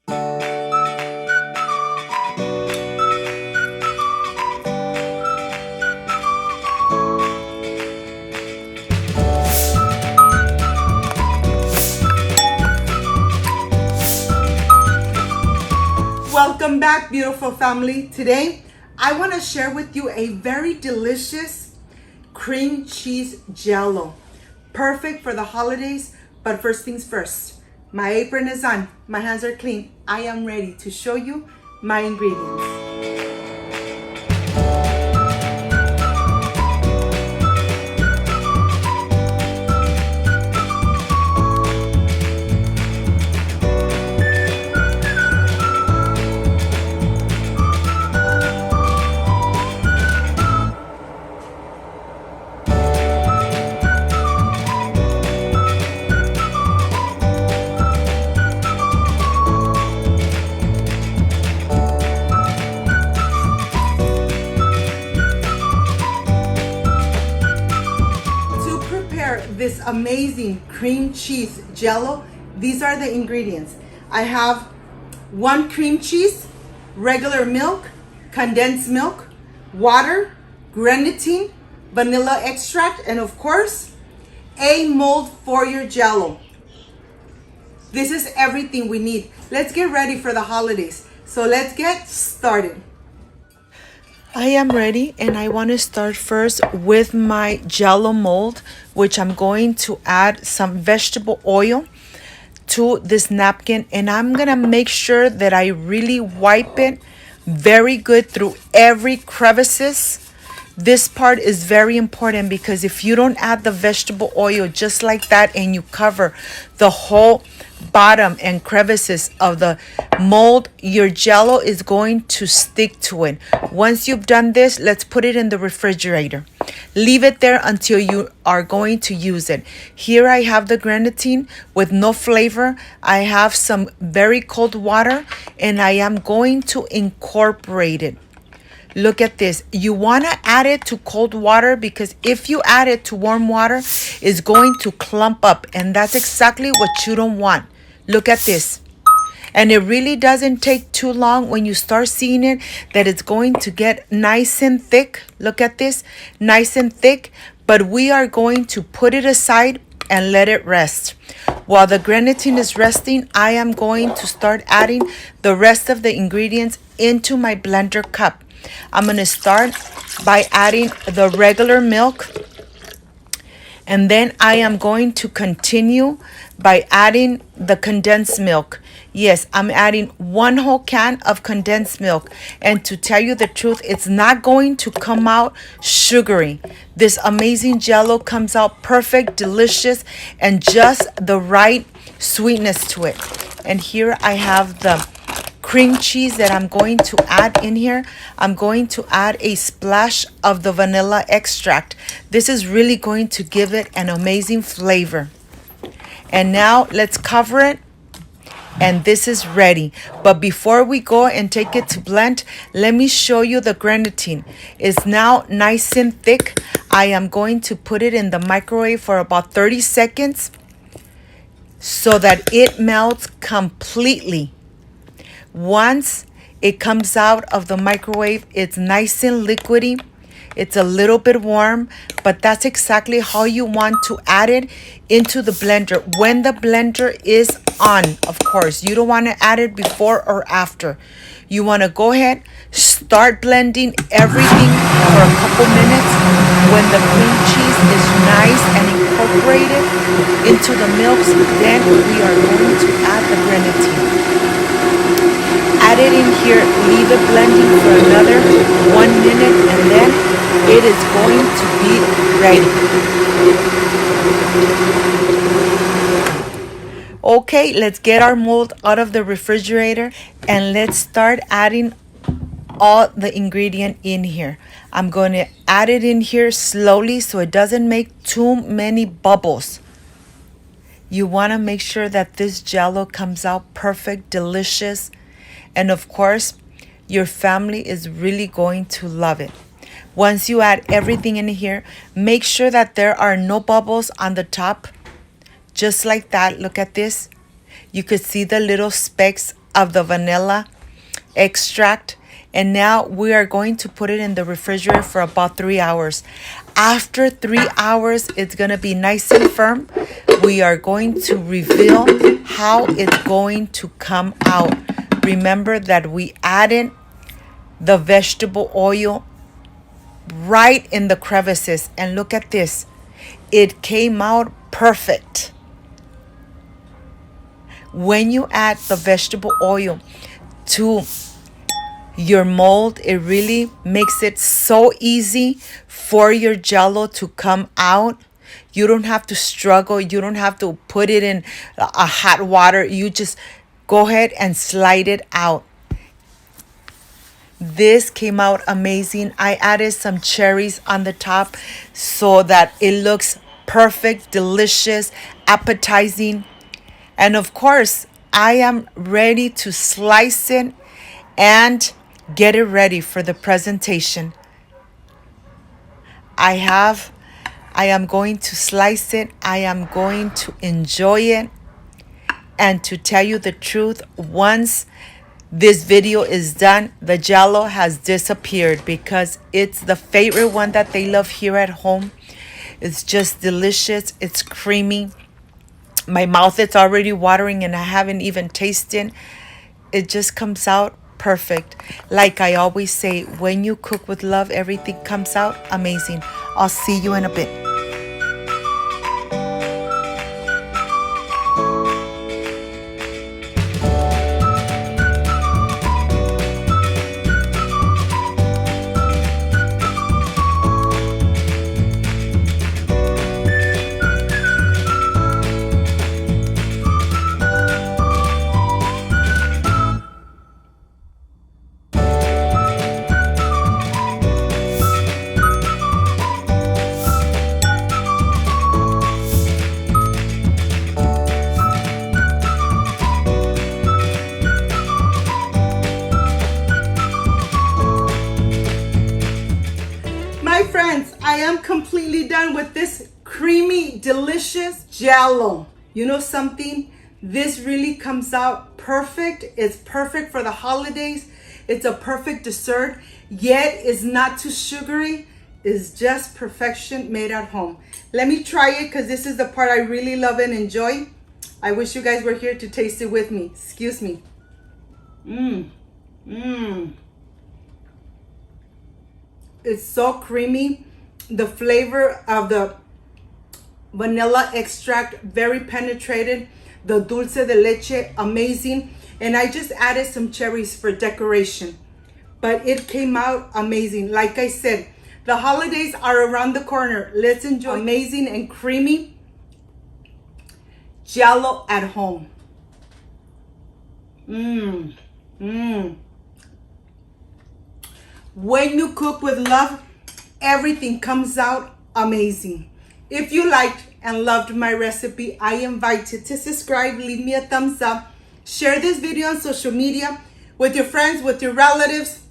Welcome back, beautiful family. Today, I want to share with you a very delicious cream cheese Jell-o. Perfect for the holidays, but first things first. My apron is on, my hands are clean. I am ready to show you my ingredients. This amazing cream cheese Jell-o, these are the ingredients. I have 1 cream cheese, regular milk, condensed milk, water, grenetine, vanilla extract, and of course, a mold for your Jell-o. This is everything we need. Let's get ready for the holidays. So let's get started. I am ready, and I want to start first with my Jell-o mold, which I'm going to add some vegetable oil to this napkin, and I'm gonna make sure that I really wipe it very good through every crevices. This part is very important because if you don't add the vegetable oil just like that and you cover the whole bottom and crevices of the mold, your Jell-o is going to stick to it. Once you've done this, let's put it in the refrigerator. Leave it there until you are going to use it. Here I have the grenadine with no flavor. I have some very cold water, and I am going to incorporate it. Look at this. You want to add it to cold water because if you add it to warm water, it's going to clump up, and that's exactly what you don't want. Look at this. And it really doesn't take too long when you start seeing it that it's going to get nice and thick. Look at this, nice and thick. But we are going to put it aside and let it rest. While the grenadine is resting, I am going to start adding the rest of the ingredients into my blender cup. I'm going to start by adding the regular milk, and then I am going to continue by adding the condensed milk. Yes, I'm adding 1 whole can of condensed milk, and to tell you the truth, it's not going to come out sugary. This amazing Jell-o comes out perfect, delicious, and just the right sweetness to it. And here I have the cream cheese that I'm going to add in here. I'm going to add a splash of the vanilla extract. This is really going to give it an amazing flavor. And now let's cover it, and this is ready. But before we go and take it to blend, let me show you the grenadine. It's now nice and thick. I am going to put it in the microwave for about 30 seconds so that it melts completely. Once it comes out of the microwave, it's nice and liquidy. It's a little bit warm, but that's exactly how you want to add it into the blender. When the blender is on, of course, you don't want to add it before or after. You want to go ahead, start blending everything for a couple minutes. When the cream cheese is nice and incorporated into the milks, then we are going to add the grenadine. Add it in here, leave it blending for another 1 minute, and then it is going to be ready. Okay, let's get our mold out of the refrigerator and let's start adding all the ingredient in here. I'm going to add it in here slowly so it doesn't make too many bubbles. You want to make sure that this Jell-o comes out perfect, delicious, and of course, your family is really going to love it. Once you add everything in here, make sure that there are no bubbles on the top. Just like that, look at this. You could see the little specks of the vanilla extract. And now we are going to put it in the refrigerator for about 3 hours. After 3 hours, it's going to be nice and firm. We are going to reveal how it's going to come out. Remember that we added the vegetable oil right in the crevices. And look at this. It came out perfect. When you add the vegetable oil to your mold, it really makes it so easy for your Jell-O to come out. You don't have to struggle. You don't have to put it in a hot water. You just go ahead and slide it out. This came out amazing. I added some cherries on the top so that it looks perfect, delicious, appetizing. And of course, I am ready to slice it and get it ready for the presentation. I am going to slice it. I am going to enjoy it. And to tell you the truth, once this video is done, the Jell-O has disappeared because it's the favorite one that they love here at home. It's just delicious. It's creamy. My mouth is already watering and I haven't even tasted. It just comes out perfect. Like I always say, when you cook with love, everything comes out amazing. I'll see you in a bit. My friends, I am completely done with this creamy, delicious Jell-O. You know something? This really comes out perfect. It's perfect for the holidays. It's a perfect dessert, yet it's not too sugary. It's just perfection made at home. Let me try it because this is the part I really love and enjoy. I wish you guys were here to taste it with me. Excuse me. It's so creamy. The flavor of the vanilla extract, very penetrated. The dulce de leche, amazing. And I just added some cherries for decoration. But it came out amazing. Like I said, the holidays are around the corner. Let's enjoy amazing and creamy Jell-O at home. When you cook with love, everything comes out amazing. If you liked and loved my recipe, I invite you to subscribe, leave me a thumbs up, share this video on social media with your friends, with your relatives,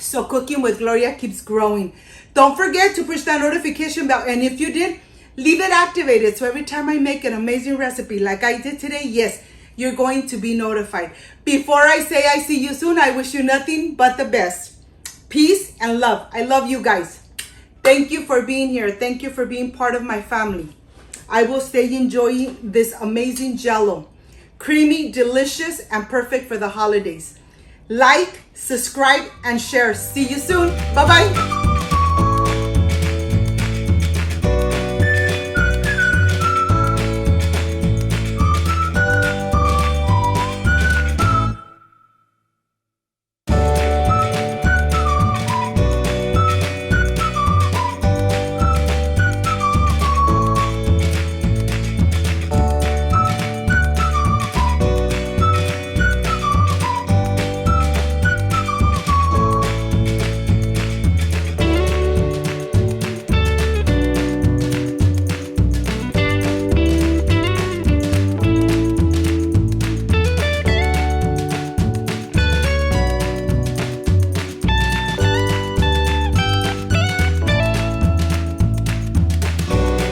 so Cooking with Gloria keeps growing. Don't forget to push that notification bell, and if you did, leave it activated so every time I make an amazing recipe like I did today, yes, you're going to be notified. Before I say I see you soon, I wish you nothing but the best. Peace and love. I love you guys. Thank you for being here. Thank you for being part of my family. I will stay enjoying this amazing Jell-O. Creamy, delicious, and perfect for the holidays. Like, subscribe, and share. See you soon. Bye-bye.